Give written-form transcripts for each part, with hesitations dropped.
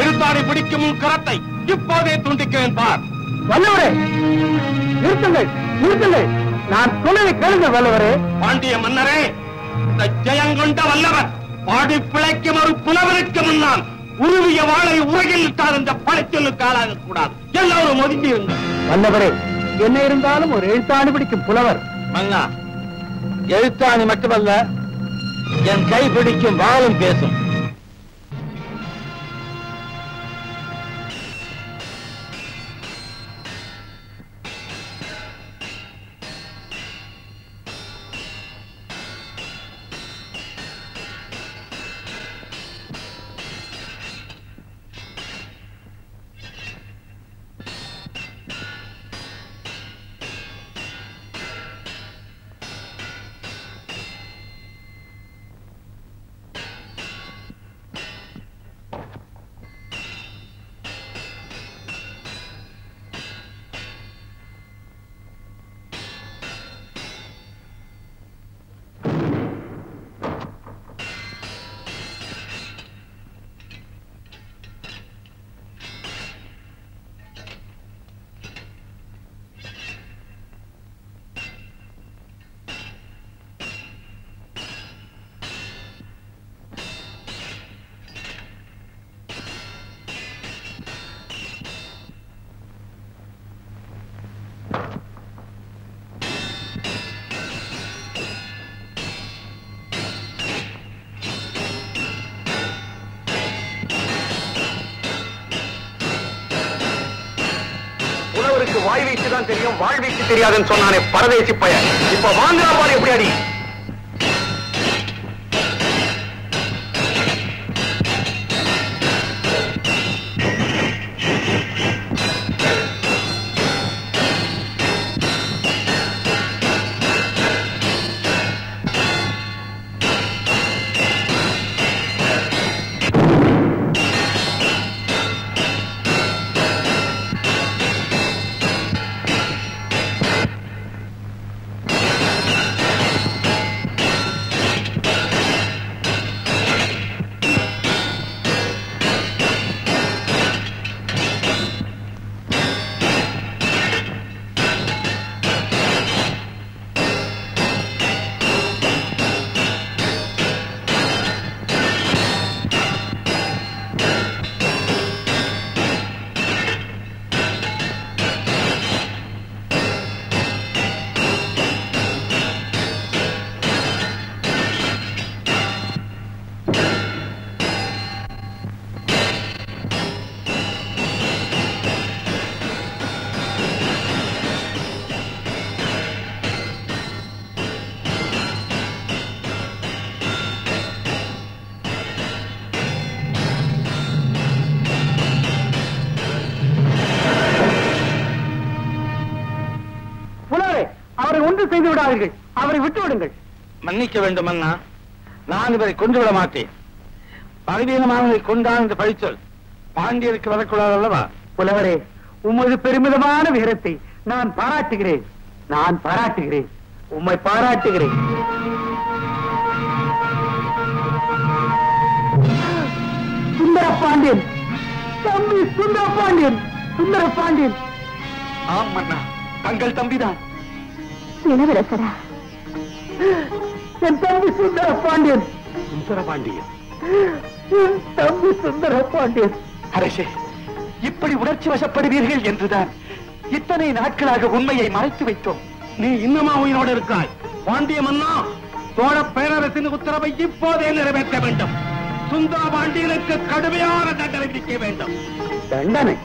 எழுத்தாணி பிடிக்கும் உன் கரத்தை இப்போதே துண்டிக்கிறேன் பார். வல்லவரே நிறுத்துங்கள், நிறுத்துங்கள். நான் சொன்னதை கேளுங்கள் வல்லவரே. பாண்டிய மன்னரே, இந்த ஜெயங்கொண்ட வல்லவர் பாடி பிழைக்கும் ஒரு புலவருக்கு முன்னால் உருவிய வாளை உலகில் இட்டால் இந்த படைச்சொல்லுக்கு ஆளாக கூடாது. எல்லோரும் ஒதுங்கியிருங்கள். வல்லவரே, என்ன இருந்தாலும் ஒரு எழுத்தாணி பிடிக்கும் புலவர். மன்னா, எழுத்தாணி மட்டுமல்ல, என் கை பிடிக்கும் வாளும் பேசும். வாய் வீச்சு தான் தெரியும், வாழ் வீச்சு தெரியாதுன்னு சொன்னானே பரதேசி பையன். இப்ப வாங்குறா பாரு எப்படி அடி. செய்து விடாதீர்கள், அவரை விட்டு விடுங்கள். மன்னிக்க வேண்டும் அண்ணா, நான் இவரை கொண்டு விட மாட்டேன். பலவீனமானதை கொண்டான் என்று பழிச்சொல் பாண்டியருக்கு வரக்கூடாது அல்லவா? புலவரே, உமது பெருமிதமான வீரத்தை நான் பாராட்டுகிறேன், நான் பாராட்டுகிறேன், உம்மை பாராட்டுகிறேன். சுந்தர பாண்டியன், தம்பி சுந்தர பாண்டியன், சுந்தர பாண்டியன். ஆம் அண்ணா, தங்கள் தம்பிதான். இளவரசரா? என் தம்பி சுந்தர பாண்டியன். சுந்தர பாண்டியன், என் தம்பி சுந்தர பாண்டியன். அரசே, இப்படி உணர்ச்சி வசப்படுவீர்கள் என்றுதான் இத்தனை நாட்களாக உண்மையை மறைத்து வைத்தோம். நீ இன்னமா உயிரோடு இருக்காய். பாண்டிய மன்னா, சோழ பேரரசின் உத்தரவை இப்போதே நிறைவேற்ற வேண்டும். சுந்தர பாண்டியனுக்கு கடுமையான தண்டனை விதிக்க வேண்டும். தண்டனை?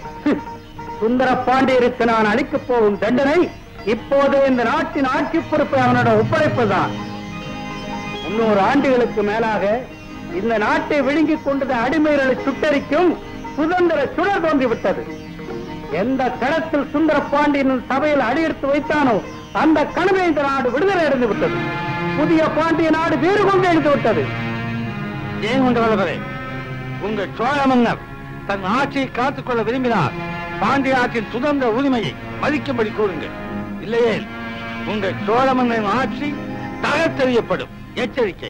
சுந்தர பாண்டியருக்கு நான் அளிக்கப் போகும் தண்டனை இப்போது இந்த நாட்டின் ஆட்சி பொறுப்பை அவனோட ஒப்படைப்பதுதான். 300 ஆண்டுகளுக்கு மேலாக இந்த நாட்டை விழுங்கிக் கொண்டது அடிமைகளை சுட்டரிக்கும் சுதந்திர சுடர் தோன்றிவிட்டது. எந்த கடத்தில் சுந்தர பாண்டியன் சபையில் அடியெடுத்து வைத்தானோ அந்த கனவை இந்த நாடு விடுதலை அடைந்து விட்டது. புதிய பாண்டிய நாடு வீறு கொண்டு எழுந்து விட்டது. ஏன் கொண்டு வல்லவரே, உங்கள் சோழ மன்னர் தன் ஆட்சியை காத்துக்கொள்ள விரும்பினார். பாண்டிய நாட்டின் சுதந்திர உரிமையை மதிக்கும்படி கூறுங்கள். இல்லையே உங்கள் சோழ மன்னரின் ஆட்சி தகர்த்தெறியப்படும். எச்சரிக்கை.